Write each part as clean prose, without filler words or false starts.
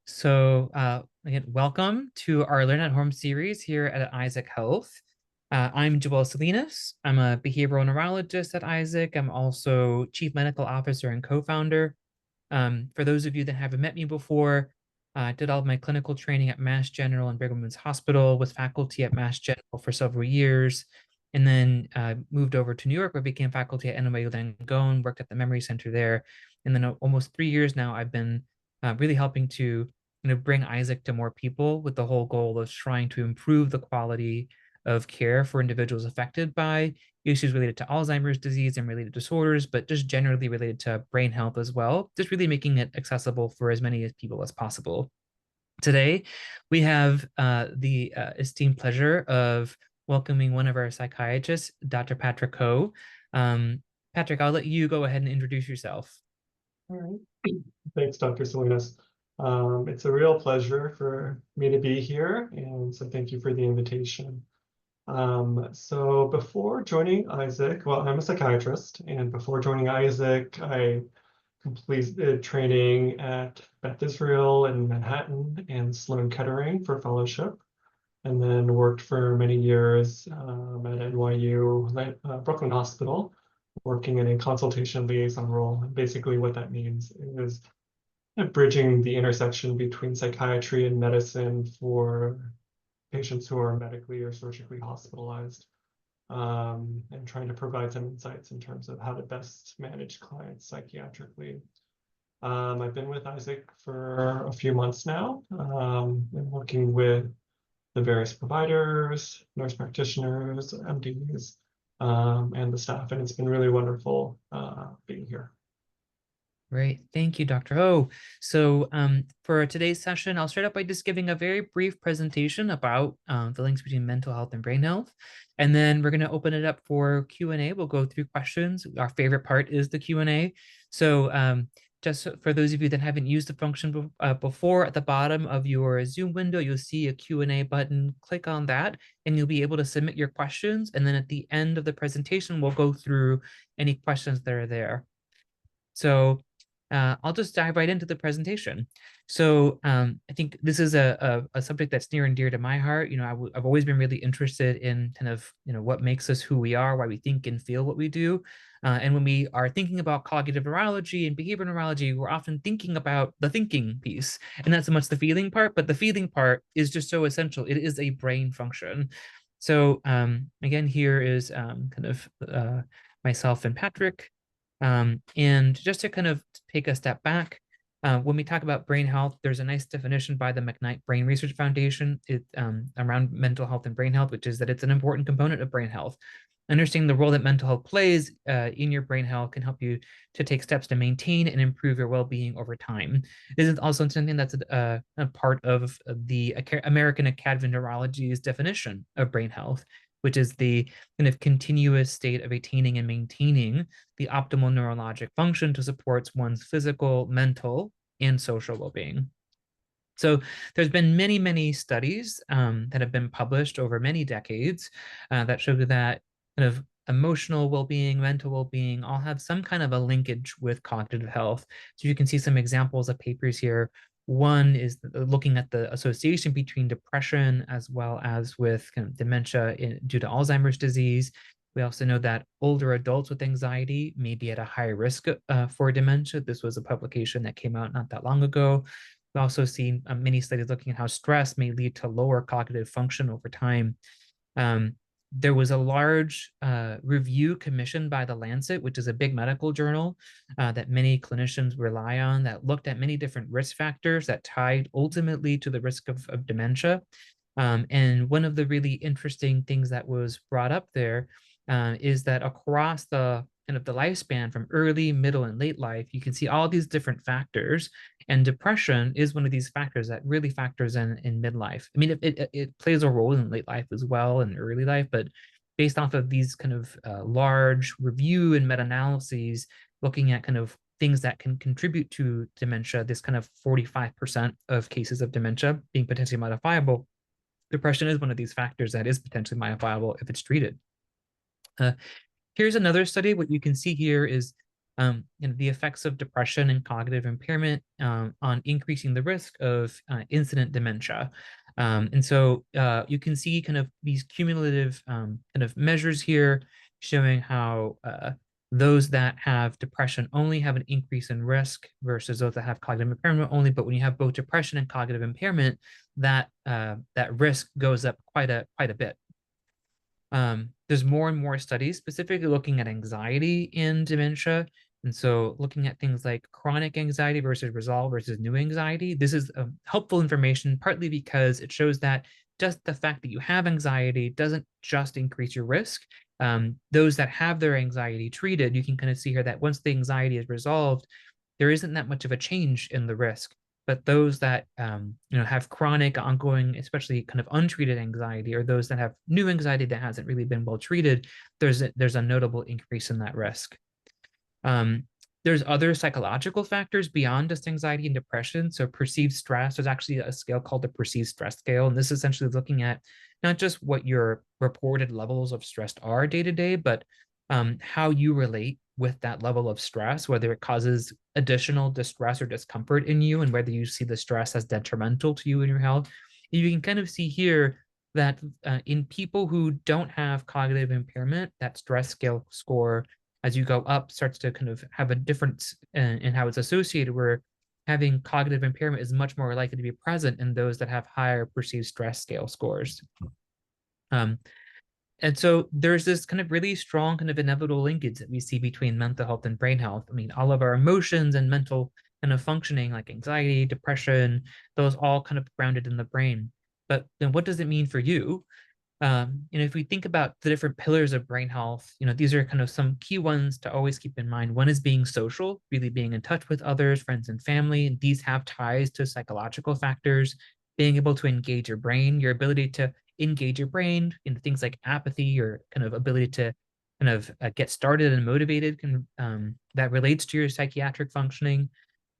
Again, welcome to our Learn at Home series here at Isaac Health. I'm Joel Salinas. I'm a behavioral neurologist at Isaac. I'm also chief medical officer and co-founder. For those of you that haven't met me before, I did all of my clinical training at Mass General and Brigham Women's Hospital, was faculty at Mass General for several years, and then moved over to New York, where I became faculty at NYU Langone, worked at the Memory Center there. And then almost 3 years now, I've been really helping to bring Isaac to more people with the whole goal of trying to improve the quality of care for individuals affected by issues related to Alzheimer's disease and related disorders, but just generally related to brain health as well, just really making it accessible for as many people as possible. Today, we have the esteemed pleasure of welcoming one of our psychiatrists, Dr. Patrick Ho. Patrick, I'll let you go ahead and introduce yourself. All right. Thanks, Dr. Salinas. It's a real pleasure for me to be here, and so thank you for the invitation. So before joining Isaac, well, I'm a psychiatrist, and before joining Isaac, I completed training at Beth Israel in Manhattan and Sloan Kettering for fellowship, and then worked for many years at NYU Brooklyn Hospital, working in a consultation liaison role. And basically what that means is bridging the intersection between psychiatry and medicine for patients who are medically or surgically hospitalized, and trying to provide some insights in terms of how to best manage clients psychiatrically. I've been with Isaac for a few months now, and working with the various providers, nurse practitioners, MDs, and the staff, and it's been really wonderful being here. Great. Thank you, Dr. Ho. For today's session, I'll start out by just giving a very brief presentation about the links between mental health and brain health. And then we're going to open it up for Q&A. We'll go through questions. Our favorite part is the Q&A. Just for those of you that haven't used the function before, at the bottom of your Zoom window, you'll see a Q&A button. Click on that, and you'll be able to submit your questions. And then at the end of the presentation, we'll go through any questions that are there. I'll just dive right into the presentation. I think this is a subject that's near and dear to my heart. I've always been really interested in kind of, what makes us who we are, why we think and feel what we do. And when we are thinking about cognitive neurology and behavioral neurology, we're often thinking about the thinking piece and not so much the feeling part, but the feeling part is just so essential. It is a brain function. Again, here is kind of myself and Patrick. And just to kind of take a step back, when we talk about brain health, there's a nice definition by the McKnight Brain Research Foundation around mental health and brain health, which is that it's an important component of brain health. Understanding the role that mental health plays in your brain health can help you to take steps to maintain and improve your well-being over time. This is also something that's a part of the American Academy of Neurology's definition of brain health, which is the kind of continuous state of attaining and maintaining the optimal neurologic function to support one's physical, mental, and social well-being. So there's been many, many studies that have been published over many decades that show that kind of emotional well-being, mental well-being all have some kind of a linkage with cognitive health. So you can see some examples of papers here. One is looking at the association between depression as well as with kind of dementia due to Alzheimer's disease. We also know that older adults with anxiety may be at a higher risk for dementia. This was a publication that came out not that long ago. We also see many studies looking at how stress may lead to lower cognitive function over time. There was a large review commissioned by The Lancet, which is a big medical journal that many clinicians rely on, that looked at many different risk factors that tied ultimately to the risk of dementia. And one of the really interesting things that was brought up there is that across the kind of the lifespan from early, middle, and late life, you can see all these different factors. And depression is one of these factors that really factors in midlife. I mean, it plays a role in late life as well and early life, but based off of these kind of large review and meta-analyses, looking at kind of things that can contribute to dementia, this kind of 45% of cases of dementia being potentially modifiable, depression is one of these factors that is potentially modifiable if it's treated. Here's another study. What you can see here is the effects of depression and cognitive impairment on increasing the risk of incident dementia. And so you can see kind of these cumulative kind of measures here showing how those that have depression only have an increase in risk versus those that have cognitive impairment only. But when you have both depression and cognitive impairment, that risk goes up quite a bit. There's more and more studies specifically looking at anxiety in dementia. And so looking at things like chronic anxiety versus resolve versus new anxiety, this is helpful information, partly because it shows that just the fact that you have anxiety doesn't just increase your risk. Those that have their anxiety treated, you can kind of see here that once the anxiety is resolved, there isn't that much of a change in the risk. But those that have chronic, ongoing, especially kind of untreated anxiety, or those that have new anxiety that hasn't really been well treated, there's a notable increase in that risk. There's other psychological factors beyond just anxiety and depression. So perceived stress, there's actually a scale called the perceived stress scale. And this is essentially looking at not just what your reported levels of stress are day to day, but how you relate with that level of stress, whether it causes additional distress or discomfort in you, and whether you see the stress as detrimental to you and your health. You can kind of see here that in people who don't have cognitive impairment, that stress scale score as you go up starts to kind of have a difference in how it's associated, where having cognitive impairment is much more likely to be present in those that have higher perceived stress scale scores. And so there's this kind of really strong kind of inevitable linkage that we see between mental health and brain health. I mean, all of our emotions and mental kind of functioning like anxiety, depression, those all kind of grounded in the brain. But then what does it mean for you? If we think about the different pillars of brain health, these are kind of some key ones to always keep in mind. One is being social, really being in touch with others, friends and family. And these have ties to psychological factors, being able to engage your brain, your ability to engage your brain in things like apathy or kind of ability to kind of get started and motivated that relates to your psychiatric functioning.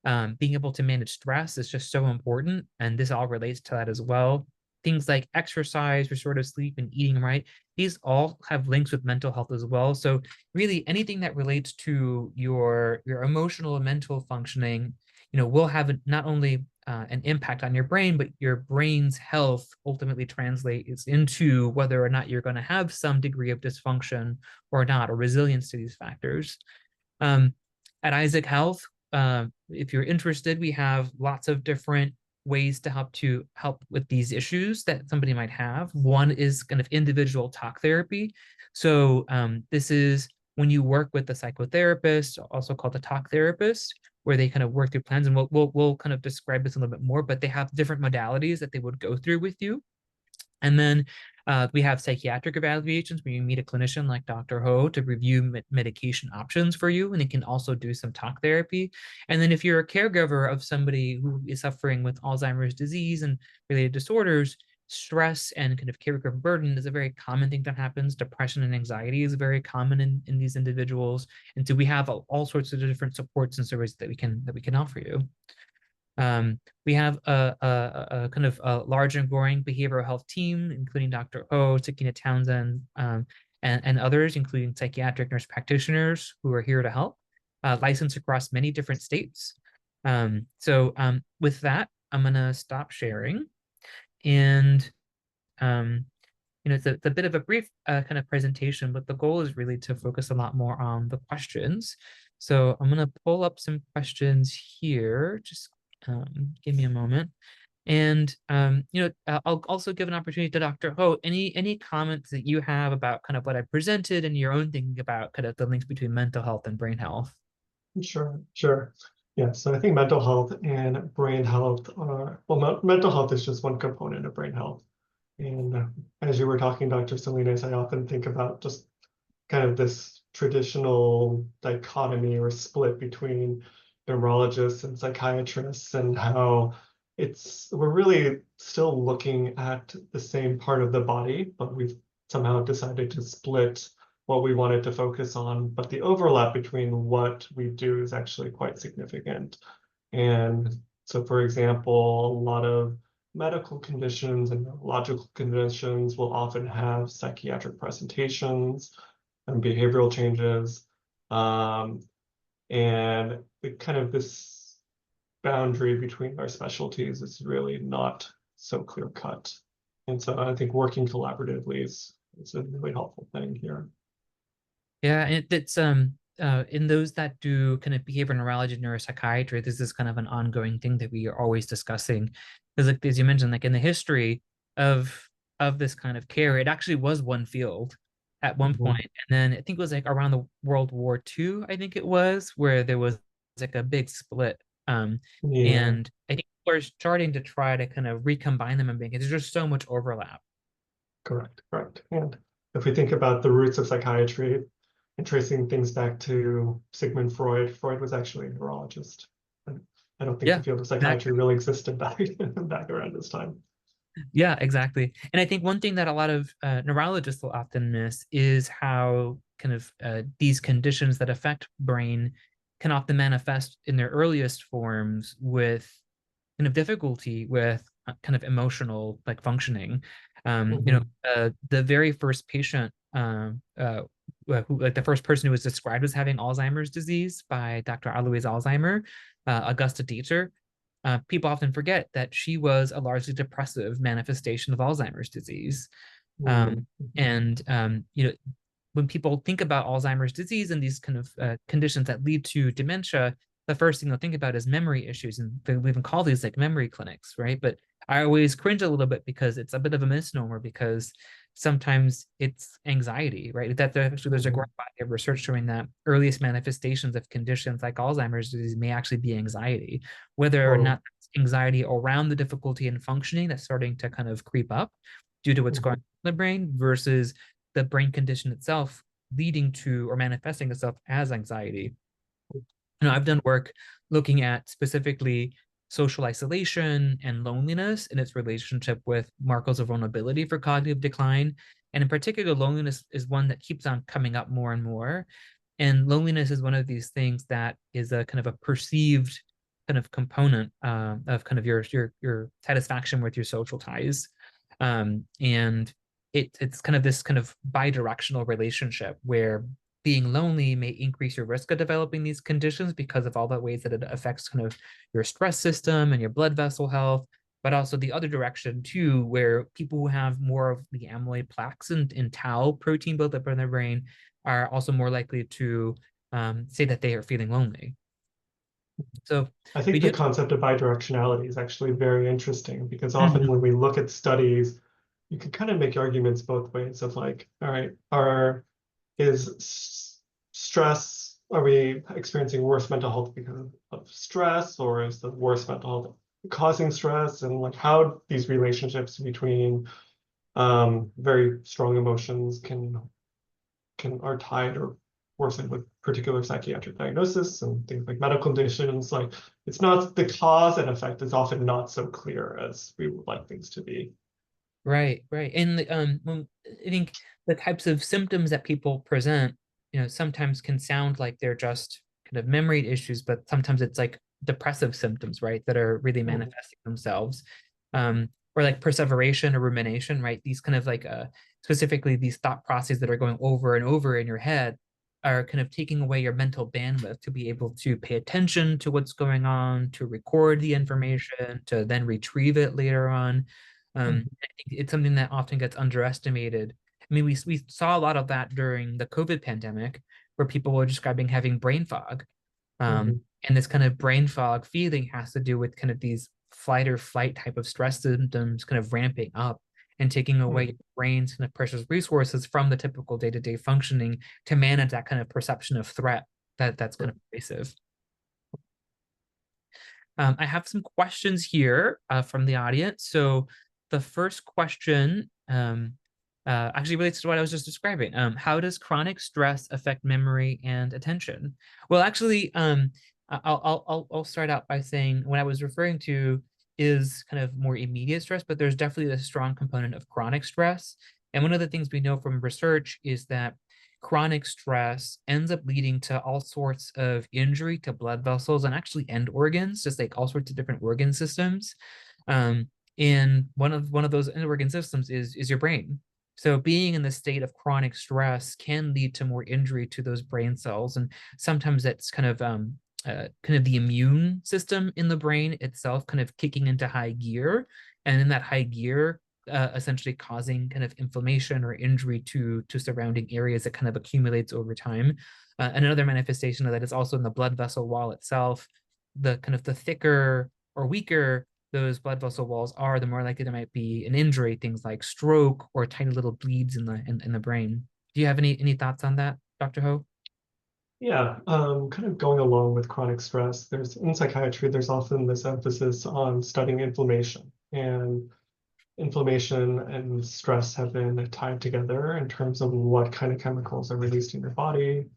Being able to manage stress is just so important. And this all relates to that as well. Things like exercise, restorative sleep, and eating right, these all have links with mental health as well. So really anything that relates to your emotional and mental functioning, will have not only an impact on your brain, but your brain's health ultimately translates into whether or not you're going to have some degree of dysfunction or not, or resilience to these factors. At Isaac Health, if you're interested, we have lots of different ways to help with these issues that somebody might have. One is kind of individual talk therapy. So this is when you work with the psychotherapist, also called the talk therapist, where they kind of work through plans, and we'll kind of describe this a little bit more, but they have different modalities that they would go through with you. And then we have psychiatric evaluations where you meet a clinician like Dr. Ho to review medication options for you, and it can also do some talk therapy. And then if you're a caregiver of somebody who is suffering with Alzheimer's disease and related disorders, stress and kind of caregiver burden is a very common thing that happens. Depression and anxiety is very common in these individuals. And so we have all sorts of different supports and services that we can offer you. We have a kind of a large and growing behavioral health team, including Dr. Ho, Sakina Townsend, and others, including psychiatric nurse practitioners who are here to help, licensed across many different states. With that, I'm going to stop sharing. And it's a bit of a brief kind of presentation, but the goal is really to focus a lot more on the questions. So I'm going to pull up some questions here. Just give me a moment. And I'll also give an opportunity to Dr. Ho. Any comments that you have about kind of what I presented and your own thinking about kind of the links between mental health and brain health? Sure. Yeah, so I think mental health and brain health mental health is just one component of brain health. And as you were talking, Dr. Salinas, I often think about just kind of this traditional dichotomy or split between neurologists and psychiatrists, and how we're really still looking at the same part of the body, but we've somehow decided to split what we wanted to focus on. But the overlap between what we do is actually quite significant. And so, for example, a lot of medical conditions and neurological conditions will often have psychiatric presentations and behavioral changes. And the kind of this boundary between our specialties is really not so clear cut. And so I think working collaboratively is a really helpful thing here. Yeah, and it's in those that do kind of behavioral neurology, neuropsychiatry, this is kind of an ongoing thing that we are always discussing. Because like as you mentioned, like in the history of this kind of care, it actually was one field at one Mhm. point. And then I think it was like around the World War II, I think it was, where there was like a big split. Yeah, And I think we're starting to try to kind of recombine them and make it. There's just so much overlap. correct, correct. And if we think about the roots of psychiatry and tracing things back to Sigmund Freud, Freud was actually a neurologist. And I don't think the Yeah, field of psychiatry exactly. really existed back around this time. Yeah, exactly. And I think one thing that a lot of neurologists will often miss is how kind of these conditions that affect brain can often manifest in their earliest forms with kind of difficulty with kind of emotional like functioning. Mhm. The very first patient, who like the first person who was described as having Alzheimer's disease by Dr. Alois Alzheimer, Augusta Dieter, people often forget that she was a largely depressive manifestation of Alzheimer's disease. Mhm. Um, and when people think about Alzheimer's disease and these kind of conditions that lead to dementia, the first thing they'll think about is memory issues, and we even call these like memory clinics, right? But I always cringe a little bit because it's a bit of a misnomer because sometimes it's anxiety, right? That actually there's a Mhm. growing body of research showing that earliest manifestations of conditions like Alzheimer's disease may actually be anxiety, whether or Well, not it's anxiety around the difficulty in functioning that's starting to kind of creep up due to what's going mhm. on in the brain versus the brain condition itself leading to or manifesting itself as anxiety. I've done work looking at specifically social isolation and loneliness and its relationship with markers of vulnerability for cognitive decline. And in particular, loneliness is one that keeps on coming up more and more. And loneliness is one of these things that is a kind of a perceived kind of component of kind of your satisfaction with your social ties. And it's kind of this kind of bi-directional relationship where being lonely may increase your risk of developing these conditions because of all the ways that it affects kind of your stress system and your blood vessel health, but also the other direction too, where people who have more of the amyloid plaques and tau protein buildup in their brain are also more likely to say that they are feeling lonely. So I we think do. the concept of bidirectionality is actually very interesting because often Mhm. when we look at studies, you can kind of make arguments both ways of like, all right, stress, are we experiencing worse mental health because of stress, or is the worse mental health causing stress? And like how these relationships between very strong emotions can are tied or worsened with particular psychiatric diagnosis and things like medical conditions. Like it's not the cause and effect is often not so clear as we would like things to be. Right, right. And I think the types of symptoms that people present, sometimes can sound like they're just kind of memory issues, but sometimes it's like depressive symptoms, right, that are really Mhm. manifesting themselves. Or like perseveration or rumination, right? These kind of like specifically these thought processes that are going over and over in your head are kind of taking away your mental bandwidth to be able to pay attention to what's going on, to record the information, to then retrieve it later on. Mhm. I think it's something that often gets underestimated. I mean, we saw a lot of that during the COVID pandemic, where people were describing having brain fog. Mhm. And this kind of brain fog feeling has to do with kind of these flight or flight type of stress symptoms kind of ramping up and taking away your Mhm. brain's kind of precious resources from the typical day-to-day functioning to manage that kind of perception of threat that's kind Right. of pervasive. I have some questions here from the audience. So the first question actually relates to what I was just describing. How does chronic stress affect memory and attention? Well, actually, I'll start out by saying what I was referring to is kind of more immediate stress, but there's definitely a strong component of chronic stress. And one of the things we know from research is that chronic stress ends up leading to all sorts of injury to blood vessels and actually end organs, just like all sorts of different organ systems. Um, and one of those end organ systems is your brain. So being in the state of chronic stress can lead to more injury to those brain cells, and sometimes that's kind of the immune system in the brain itself kind of kicking into high gear, and in that high gear, essentially causing kind of inflammation or injury to surrounding areas that kind of accumulates over time. And another manifestation of that is also in the blood vessel wall itself. The kind of the thicker or weaker those blood vessel walls are, the more likely there might be an injury, things like stroke or tiny little bleeds in the brain. Do you have any thoughts on that, Dr. Ho? Yeah, kind of going along with chronic stress, there's in psychiatry, there's often this emphasis on studying inflammation. And inflammation and stress have been tied together in terms of what kind of chemicals are released in your body.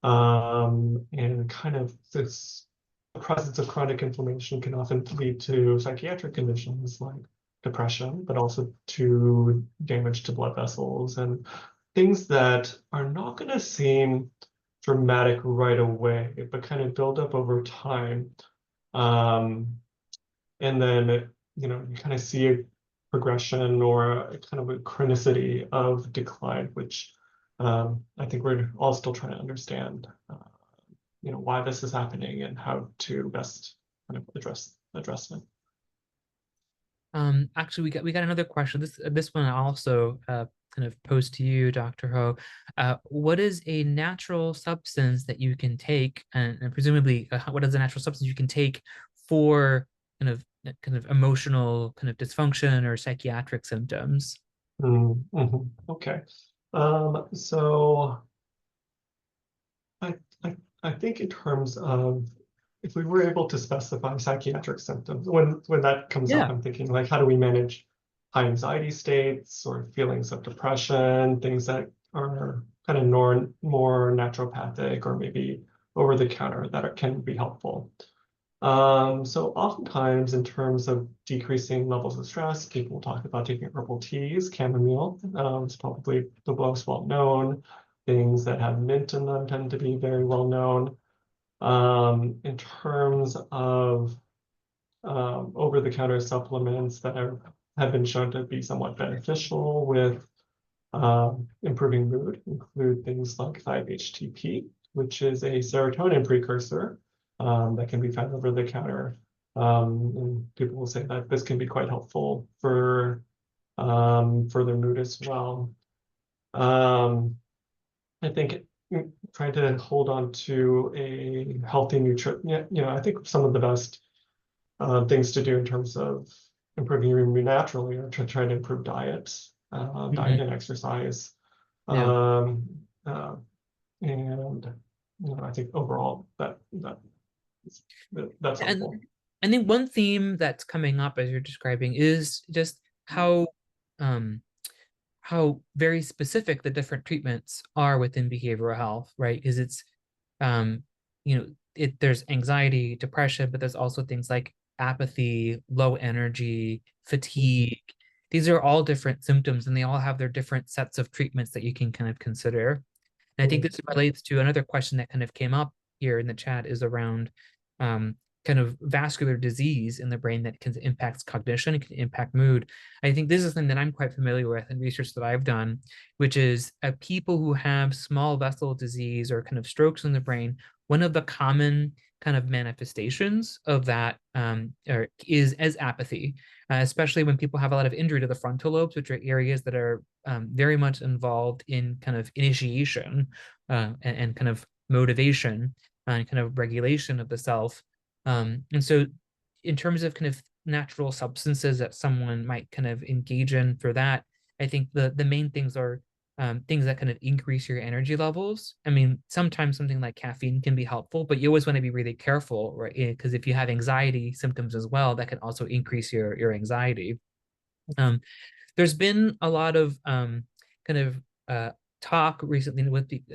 And kind of this the presence of chronic inflammation can often lead to psychiatric conditions like depression, but also to damage to blood vessels and things that are not going to seem dramatic right away, but kind of build up over time. Um, and then, you kind of see a progression or a kind of a chronicity of decline, which I think we're all still trying to understand, why this is happening and how to best kind of address it. Actually, we got another question. This one I also kind of posed to you, Dr. Ho. What is a natural substance that you can take, and presumably, what is a natural substance you can take for kind of emotional kind of dysfunction or psychiatric symptoms? Okay. So I, I think in terms of if we were able to specify psychiatric symptoms, when that comes up, Yeah. I'm thinking like, how do we manage high anxiety states or feelings of depression, things that are kind of more naturopathic or maybe over the counter can be helpful. So oftentimes in terms of decreasing levels of stress, people talk about taking herbal teas, chamomile, it's probably the most well known. Things that have mint in them tend to be very well known. In terms of over-the-counter supplements that have been shown to be somewhat beneficial with improving mood, include things like 5-HTP, which is a serotonin precursor that can be found over the counter. And people will say that this can be quite helpful for their mood as well. Um, I think trying to hold on to a healthy nutrition, I think some of the best things to do in terms of improving your immune naturally are to try to improve diet Mhm. and exercise. Yeah. Um, uh, and I think overall that's And helpful. I think one theme that's coming up as you're describing is just um how very specific the different treatments are within behavioral health, right? Because it's um, there's anxiety, depression, but there's also things like apathy, low energy, Mhm. fatigue. These are all different symptoms, and they all have their different sets of treatments that you can kind of consider. And I think this relates to another question that kind of came up here in the chat is around um, kind of vascular disease in the brain that can impacts cognition, it can impact mood. I think this is something that I'm quite familiar with in research that I've done, which is people who have small vessel disease or kind of strokes in the brain. One of the common kind of manifestations of that is as apathy, especially when people have a lot of injury to the frontal lobes, which are areas that are very much involved in kind of initiation and kind of motivation and kind of regulation of the self. And so, in terms of kind of natural substances that someone might kind of engage in for that, I think the main things are things that kind of increase your energy levels. I mean, sometimes something like caffeine can be helpful, but you always want to be really careful, right? Because if you have anxiety symptoms as well, that can also increase your anxiety. Um, there's been a lot of kind of talk recently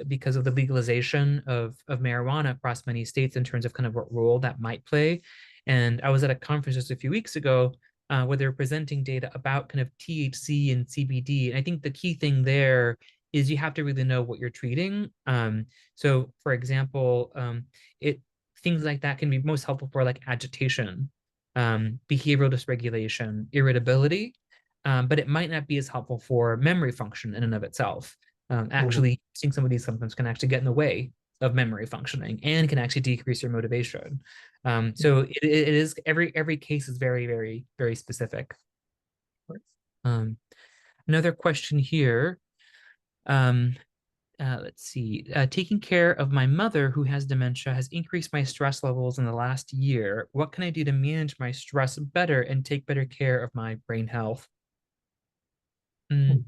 because of the legalization of marijuana across many states in terms of kind of what role that might play. And I was at a conference just a few weeks ago where they were presenting data about kind of THC and CBD. And I think the key thing there is you have to really know what you're treating. So, for example, it things like that can be most helpful for like agitation, behavioral dysregulation, irritability, but it might not be as helpful for memory function in and of itself. Mhm. Actually, seeing some of these symptoms can actually get in the way of memory functioning and can actually decrease your motivation. So it is every case is very, very, very specific. Um, Another question here. Um, let's see. Taking care of my mother who has dementia has increased my stress levels in the last year. What can I do to manage my stress better and take better care of my brain health? Mm,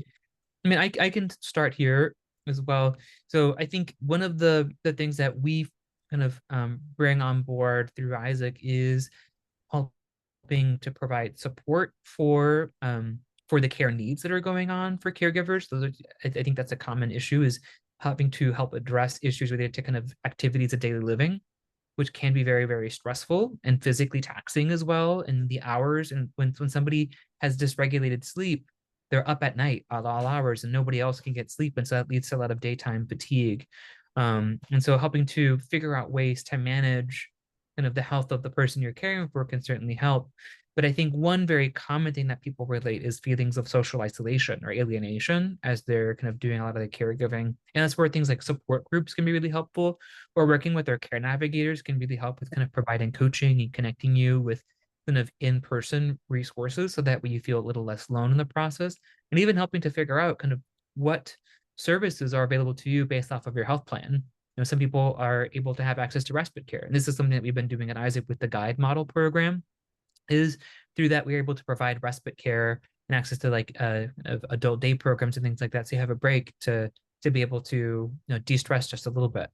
I mean, I can start here as well. So I think one of the things that we kind of bring on board through Isaac is helping to provide support for the care needs that are going on for caregivers. I think that's a common issue is helping to help address issues related to kind of activities of daily living, which can be very, very stressful and physically taxing as well. And the hours, and when somebody has dysregulated sleep, they're up at night at all hours and nobody else can get sleep. And so that leads to a lot of daytime fatigue. And so helping to figure out ways to manage kind of the health of the person you're caring for can certainly help. But I think one very common thing that people relate is feelings of social isolation or alienation as they're kind of doing a lot of the caregiving. And that's where things like support groups can be really helpful, or working with our care navigators can really help with kind of providing coaching and connecting you with kind of in-person resources so that way you feel a little less alone in the process, and even helping to figure out kind of what services are available to you based off of your health plan. Some people are able to have access to respite care, and this is something that we've been doing at Isaac with the guide model program. Is through that we're able to provide respite care and access to like adult day programs and things like that, so you have a break to be able to de-stress just a little bit.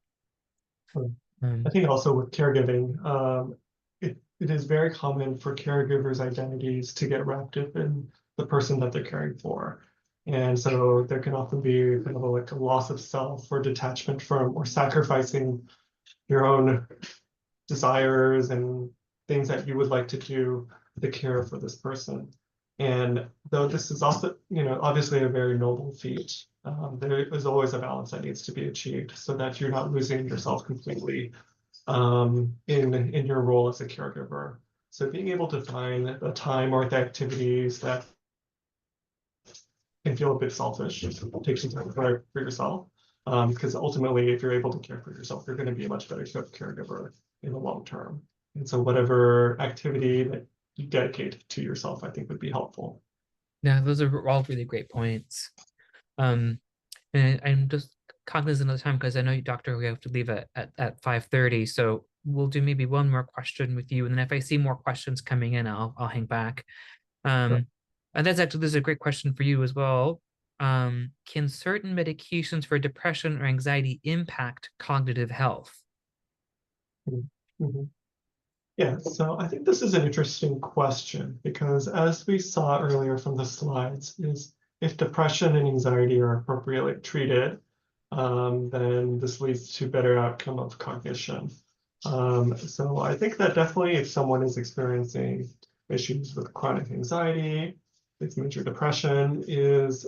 I um, think also with caregiving, it is very common for caregivers' identities to get wrapped up in the person that they're caring for. And so there can often be kind of like a loss of self or detachment from or sacrificing your own desires and things that you would like to do to care for this person. And though this is also, obviously a very noble feat, there is always a balance that needs to be achieved so that you're not losing yourself completely in your role as a caregiver. So being able to find the time or the activities that can feel a bit selfish, take some time for yourself. Because ultimately, if you're able to care for yourself, you're going to be a much better caregiver in the long term. And so whatever activity that you dedicate to yourself, I think would be helpful. yeah, those are all really great points. um and I'm just cognizant of the time because I know you, doctor, we have to leave at 5:30, so we'll do maybe one more question with you, and then if I see more questions coming in, I'll hang back. Sure. And this is a great question for you as well. Can certain medications for depression or anxiety impact cognitive health? Mhm. Yeah, so I think this is an interesting question because as we saw earlier from the slides, is if depression and anxiety are appropriately treated, then this leads to better outcome of cognition. So I think that definitely if someone is experiencing issues with chronic anxiety, if major depression is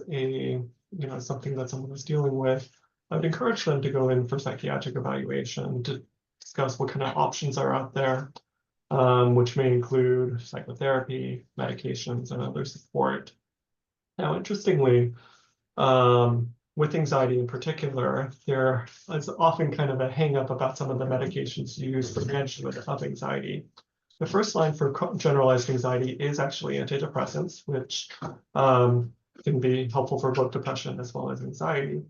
something that someone is dealing with, I would encourage them to go in for psychiatric evaluation to discuss what kind of options are out there, which may include psychotherapy, medications, and other support. Now, interestingly, with anxiety in particular, there is often kind of a hang up about some of the medications used for management of anxiety. The first line for generalized anxiety is actually antidepressants, which can be helpful for both depression as well as anxiety,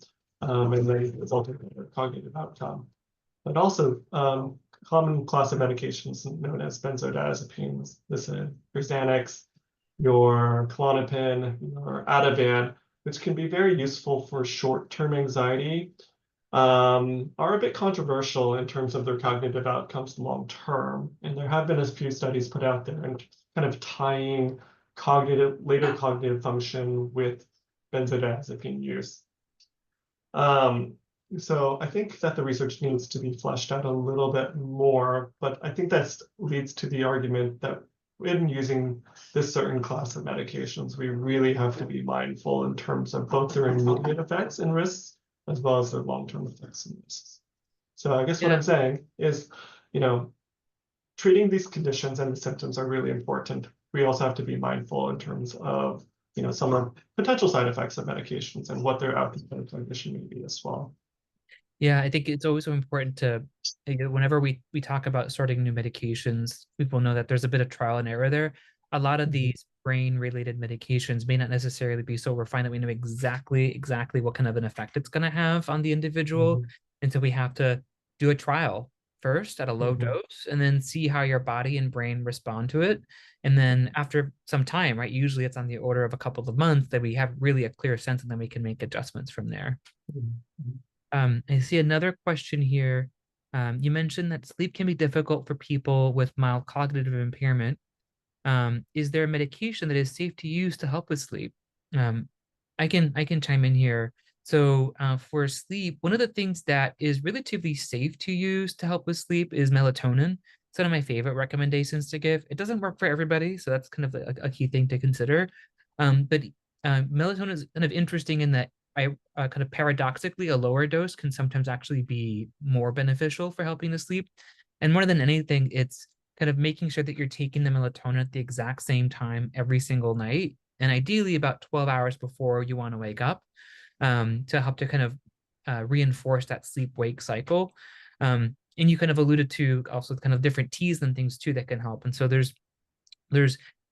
and they result in a cognitive outcome. But also, common class of medications known as benzodiazepines. This is your Xanax, your Klonopin, your Ativan, which can be very useful for short-term anxiety, are a bit controversial in terms of their cognitive outcomes long-term. And there have been a few studies put out there and kind of tying later cognitive function with benzodiazepine use. So I think that the research needs to be fleshed out a little bit more, but I think that leads to the argument that in using this certain class of medications, we really have to be mindful in terms of both their immediate effects and risks, as well as their long-term effects and risks. So I guess what Yeah, I'm saying is, treating these conditions and the symptoms are really important. We also have to be mindful in terms of some of potential side effects of medications and what their outcome for the clinician may be as well. Yeah, I think it's always so important to, whenever we talk about starting new medications, people know that there's a bit of trial and error there. A lot of Mhm. these brain-related medications may not necessarily be so refined that we know exactly what kind of an effect it's going to have on the individual. Mhm. And so we have to do a trial first at a low Mhm. dose and then see how your body and brain respond to it. And then after some time, right, usually it's on the order of a couple of months that we have really a clear sense and then we can make adjustments from there. Mhm. I see another question here. You mentioned that sleep can be difficult for people with mild cognitive impairment. Is there a medication that is safe to use to help with sleep? Um, I can chime in here. So for sleep, one of the things that is relatively safe to use to help with sleep is melatonin. It's one of my favorite recommendations to give. It doesn't work for everybody, so that's kind of a key thing to consider. But melatonin is kind of interesting in that I kind of paradoxically, a lower dose can sometimes actually be more beneficial for helping to sleep. And more than anything, it's kind of making sure that you're taking the melatonin at the exact same time every single night, and ideally about 12 hours before you want to wake up, to help to kind of reinforce that sleep wake cycle. And you kind of alluded to also kind of different teas and things too that can help. And so there's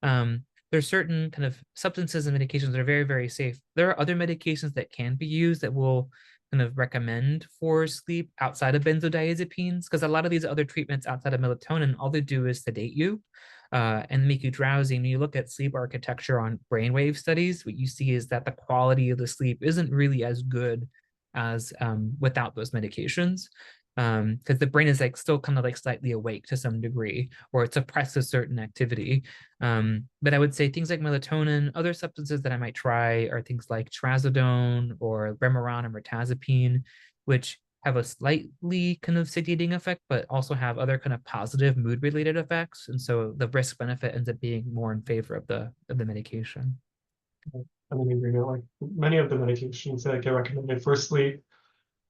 um, there's certain kind of substances and medications that are very, very safe. There are other medications that can be used that will kind of recommend for sleep outside of benzodiazepines, because a lot of these other treatments outside of melatonin, all they do is sedate you and make you drowsy. And when you look at sleep architecture on brainwave studies, what you see is that the quality of the sleep isn't really as good as without those medications, because the brain is like still kind of like slightly awake to some degree, or it suppresses certain activity. But I would say things like melatonin, other substances that I might try are things like trazodone or Remeron or mirtazapine, which have a slightly kind of sedating effect, but also have other kind of positive mood related effects. And so the risk benefit ends up being more in favor of the medication. I mean, like many of the medications that get recommended for sleep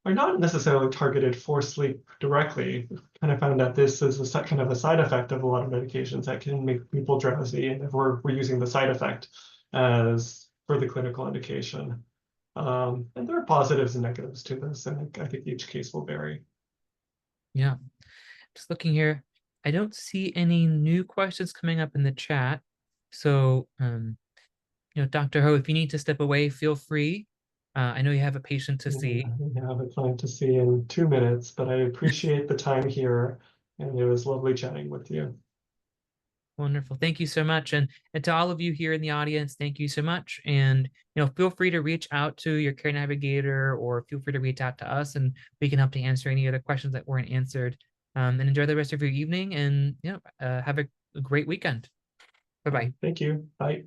are not necessarily targeted for sleep directly. We've kind of found that this is kind of a side effect of a lot of medications that can make people drowsy, and if we're using the side effect as for the clinical indication. And there are positives and negatives to this, and I think each case will vary. Yeah. Just looking here. I don't see any new questions coming up in the chat. So, Dr. Ho, if you need to step away, feel free. I know you have a patient to Yeah, see. we have a client to see in 2 minutes, but I appreciate the time here, and it was lovely chatting with you. Wonderful. Thank you so much. And to all of you here in the audience, thank you so much. And feel free to reach out to your care navigator or feel free to reach out to us and we can help to answer any other questions that weren't answered. And enjoy the rest of your evening and have a great weekend. Bye-bye. Thank you. Bye.